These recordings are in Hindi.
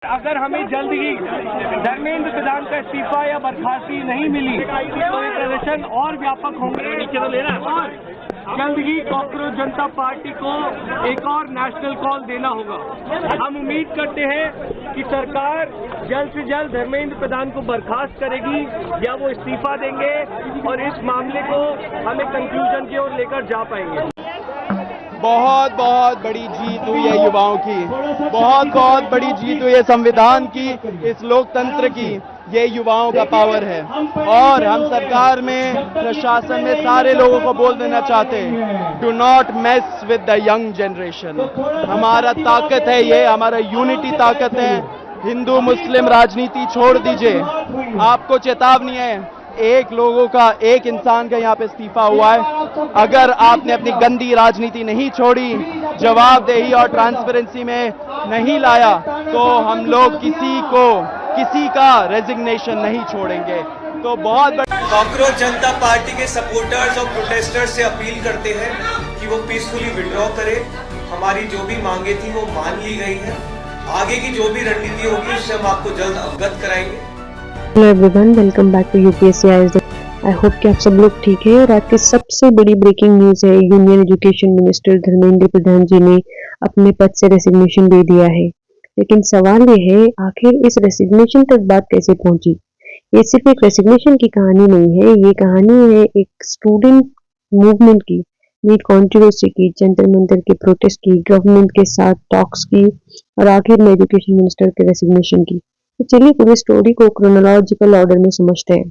अगर हमें जल्द ही धर्मेंद्र प्रधान का इस्तीफा या बर्खास्ती नहीं मिली तो ये प्रदर्शन और व्यापक होंगे और जल्द ही कॉकरोच जनता पार्टी को एक और नेशनल कॉल देना होगा। हम उम्मीद करते हैं कि सरकार जल्द से जल्द धर्मेंद्र प्रधान को बर्खास्त करेगी या वो इस्तीफा देंगे और इस मामले को हमें कंक्लूजन की ओर लेकर जा पाएंगे। बहुत बहुत बड़ी जीत हुई है युवाओं की, बहुत बहुत बड़ी जीत हुई है संविधान की, इस लोकतंत्र की। ये युवाओं का पावर है और हम सरकार में, प्रशासन में सारे लोगों को बोल देना चाहते हैं, do not mess with the young generation. हमारा ताकत है ये, हमारा यूनिटी ताकत है। हिंदू मुस्लिम राजनीति छोड़ दीजिए। आपको चेतावनी है, एक इंसान का यहाँ पे इस्तीफा हुआ है। अगर आपने अपनी गंदी राजनीति नहीं छोड़ी, जवाबदेही और ट्रांसपेरेंसी में नहीं लाया, तो हम लोग किसी का रेजिग्नेशन नहीं छोड़ेंगे। तो बहुत कॉकरोच जनता पार्टी के सपोर्टर्स और प्रोटेस्टर्स से अपील करते हैं कि वो पीसफुली विड्रॉ करें। हमारी जो भी मांगे थी वो मान ली गई है। आगे की जो भी रणनीति होगी उससे हम आपको जल्द अवगत कराएंगे। Hello everyone, welcome back to UPSC IAS. I hope कि आप सब लोग ठीक है। और आज की सबसे बड़ी ब्रेकिंग न्यूज है, union education minister Dharmendra Pradhan जी ने अपने पद से रेसिग्नेशन दे दिया है। लेकिन सवाल ये है, आखिर इस रेसिग्नेशन तक बात कैसे पहुंची? ये सिर्फ एक रेसिग्नेशन की कहानी नहीं है, ये कहानी है एक स्टूडेंट मूवमेंट की, नीट कंट्रोवर्सी की, जंतर मंतर के प्रोटेस्ट की, गवर्नमेंट के साथ टॉक्स की और आखिर में एजुकेशन मिनिस्टर के रेसिग्नेशन की। तो चलिए पूरी स्टोरी को क्रोनोलॉजिकल ऑर्डर में समझते हैं।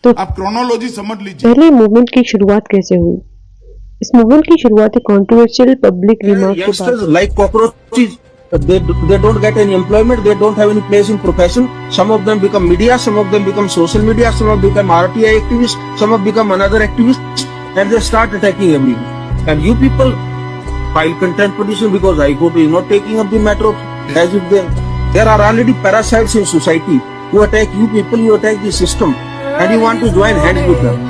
तो आप क्रोनोलॉजी समझ लीजिए। पहले मूवमेंट की शुरुआत कैसे हुई? इस मूवमेंट की शुरुआत एक कंट्रोवर्शियल पब्लिक रिमार्क के बाद। Like cockroaches, they don't get any employment, they don't have any place in profession. Some of them become media, some of them become social media, some of them become RTI activists, some of become another activists, and they start attacking everyone. And you people file contempt petition because High Court is not taking up the matter of as if there are already parasites in society who attack you people, you attack the system, and you want to join hands with them.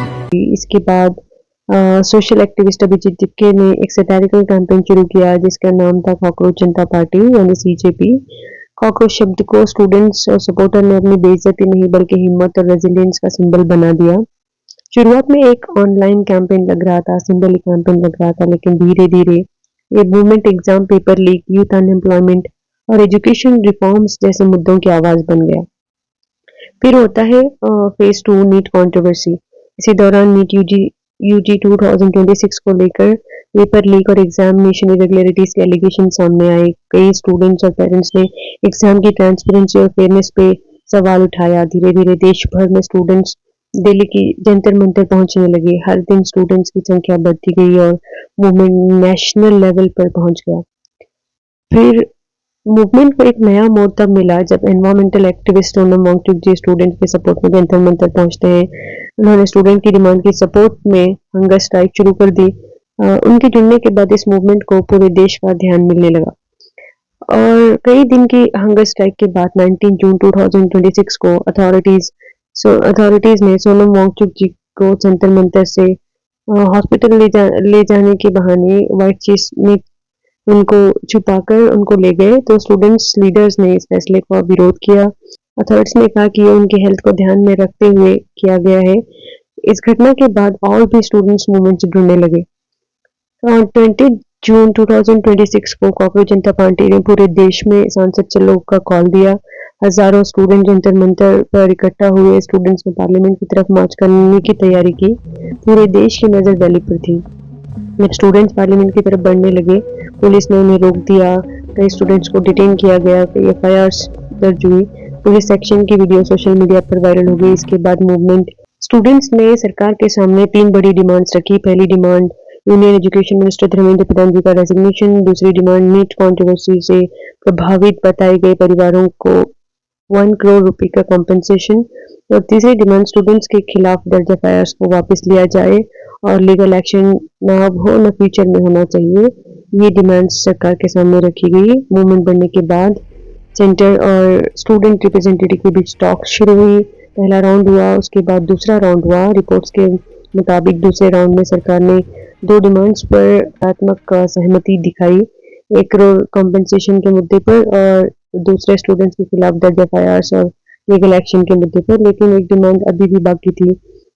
इसके बाद सोशल एक्टिविस्ट अभिजीत तिक्के ने एक सैटारिकल कैंपेन शुरू किया जिसका नाम था कॉकरोच जनता पार्टी यानी सीजेपी। कॉकरोच शब्द को स्टूडेंट्स और सपोर्टर ने अपनी बेइज्जती नहीं बल्कि हिम्मत और रेजिलियंस का सिंबल बना दिया। शुरुआत में एक ऑनलाइन कैंपेन लग रहा था, सिंबल कैंपेन लग रहा था, लेकिन धीरे धीरे ये movement exam paper leak, youth unemployment और एजुकेशन रिफॉर्म्स जैसे मुद्दों की आवाज बन गया। फिर होता है फेज 2 नीट कंट्रोवर्सी। इसी दौरान नीट यूजी 2026 को लेकर पेपर लीक और एग्जामिनेशन इरेगुलरिटीज के एलिगेशन सामने आए। कई स्टूडेंट्स और पेरेंट्स ने एग्जाम की ट्रांसपेरेंसी और फेयरनेस पे सवाल उठाया। धीरे धीरे देश भर में स्टूडेंट्स दिल्ली की जंतर मंतर पहुंचने लगे। हर दिन स्टूडेंट्स की संख्या बढ़ती गई और मूवमेंट नेशनल लेवल पर पहुंच गया। फिर मूवमेंट को एक नया मोड़ तब मिला जब एनवायरमेंटल एक्टिविस्ट सोनम वांगचुक जी स्टूडेंट के सपोर्ट में जंतर मंतर पहुंचते हैं। उन्होंने स्टूडेंट की डिमांड की सपोर्ट में हंगर स्ट्राइक शुरू कर दी। उनके जुड़ने के बाद इस मूवमेंट को पूरे देश का ध्यान मिलने लगा और कई दिन की हंगर स्ट्राइक के बाद 19 जून 2026 को अथॉरिटीज ने सोनम वांगचुक जी को जंतर मंतर से हॉस्पिटल ले जाने के बहाने व्हाइट चीज में उनको छुपाकर उनको ले गए। तो स्टूडेंट्स लीडर्स ने इस फैसले का विरोध किया। अथॉरिटीज ने कहा कि ये उनकी हेल्थ को ध्यान में रखते हुए किया गया है। इस घटना के बाद और भी स्टूडेंट्स मूवमेंट से जुड़ने लगे। 20 जून 2026 को कॉकरोच जनता पार्टी ने पूरे देश में सांसद चलो का कॉल दिया। हजारों स्टूडेंट जंतर मंतर पर इकट्ठा हुए। स्टूडेंट्स ने पार्लियामेंट की तरफ मार्च करने की तैयारी की। पूरे देश की नजर दिल्ली पर थी। जब स्टूडेंट्स पार्लियामेंट की तरफ बढ़ने लगे, पुलिस ने उन्हें रोक दिया। कई स्टूडेंट्स को डिटेन किया गया, कई एफआईआर्स दर्ज हुई। पुलिस एक्शन की वीडियो सोशल मीडिया पर वायरल हो गई। इसके बाद मूवमेंट स्टूडेंट्स ने सरकार के सामने 3 बड़ी डिमांड्स रखी। पहली demand union education minister Dharmendra Pradhan ji का रेजिग्नेशन। दूसरी डिमांड नीट कंट्रोवर्सी से प्रभावित बताए गए परिवारों को 1 करोड़ रुपए का कॉम्पेंसेशन। और तीसरी डिमांड स्टूडेंट्स के खिलाफ दर्ज एफआईआर्स को वापस लिया जाए और लीगल एक्शन न अब हो न फ्यूचर में होना चाहिए। ये डिमांड्स सरकार के सामने रखी गई। मूवमेंट बढ़ने के बाद सेंटर और स्टूडेंट रिप्रेजेंटेटिव के बीच टॉक शुरू हुई। पहला राउंड हुआ, उसके बाद दूसरा राउंड हुआ। रिपोर्ट्स के मुताबिक दूसरे राउंड में सरकार ने 2 डिमांड्स पर सकारात्मक सहमति दिखाई। 1 करोड़ कॉम्पेंसेशन के मुद्दे पर और दूसरे स्टूडेंट्स के खिलाफ दर्ज एफआईआर और लीगल एक्शन के मुद्दे पर, लेकिन एक डिमांड अभी भी बाकी थी,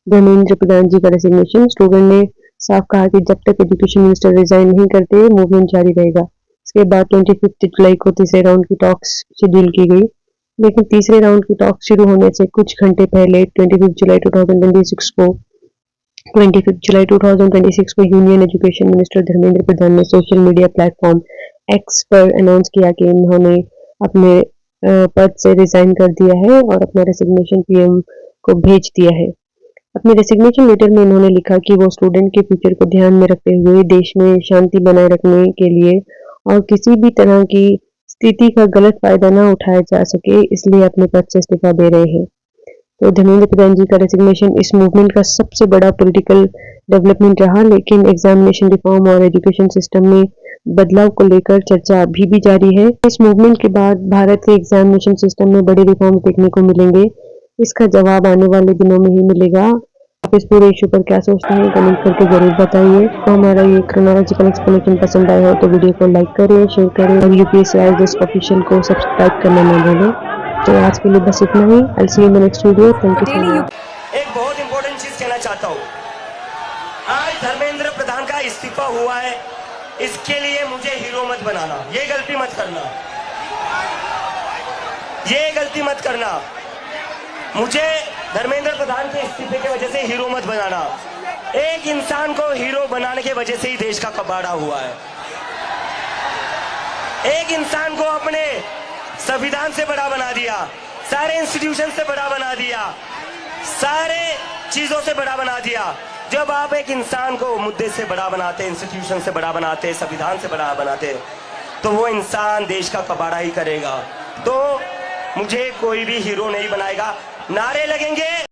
धर्मेंद्र प्रधान जी का रेसिग्नेशन। स्टूडेंट ने साफ कहा कि जब तक एजुकेशन मिनिस्टर रिजाइन नहीं करते मूवमेंट जारी रहेगा। इसके बाद 25 जुलाई को तीसरे राउंड की टॉक्स शेड्यूल की गई, लेकिन तीसरे राउंड की टॉक्स शुरू होने से कुछ घंटे पहले 25 जुलाई 2026 को यूनियन एजुकेशन मिनिस्टर धर्मेंद्र प्रधान ने सोशल मीडिया प्लेटफॉर्म एक्स पर अनाउंस किया कि उन्होंने अपने पद से रिजाइन कर दिया है और अपना रेसिग्नेशन पीएम को भेज दिया है। अपने रेसिग्नेशन लेटर में उन्होंने लिखा कि वो स्टूडेंट के फ्यूचर को ध्यान में रखते हुए देश में शांति बनाए रखने के लिए और किसी भी तरह की स्थिति का गलत फायदा न उठाया जा सके, इसलिए अपने पद से इस्तीफा दे रहे हैं। तो धर्मेंद्र प्रधान जी का रेसिग्नेशन इस मूवमेंट का सबसे बड़ा पॉलिटिकल डेवलपमेंट रहा, लेकिन एग्जामिनेशन रिफॉर्म और एजुकेशन सिस्टम में बदलाव को लेकर चर्चा अभी भी जारी है। इस मूवमेंट के बाद भारत के एग्जामिनेशन सिस्टम में बड़े रिफॉर्म देखने को मिलेंगे। इसका जवाब आने वाले दिनों में ही मिलेगा। आप इस पूरे इशू पर क्या सोचते हैं कमेंट करके जरूर बताइए। तो हमारा ये क्रोनोलॉजिकल एक्सप्लेनेशन पसंद आया हो तो वीडियो को लाइक करें, शेयर करें और यूपीएससी IAS ऑफिशियल को सब्सक्राइब करना न भूलें। तो आज के लिए बस इतना ही। I'll see you in the next video. Thank you so much. एक बहुत इंपॉर्टेंट चीज कहना चाहता हूँ। आज धर्मेंद्र प्रधान का इस्तीफा हुआ है, इसके लिए मुझे हीरो मत बनाना, ये गलती मत करना, ये गलती मत करना। मुझे धर्मेंद्र प्रधान के इस्तीफे की वजह से हीरो मत बनाना। एक इंसान को हीरो बनाने की वजह से ही देश का कबाड़ा हुआ है। एक इंसान को अपने संविधान से बड़ा बना दिया, सारे इंस्टीट्यूशन से बड़ा बना दिया, सारे चीजों से बड़ा बना दिया। जब आप एक इंसान को मुद्दे से बड़ा बनाते, इंस्टीट्यूशन से बड़ा बनाते, संविधान से बड़ा बनाते, तो वो इंसान देश का कबाड़ा ही करेगा। तो मुझे कोई भी हीरो नहीं बनाएगा। नारे लगेंगे।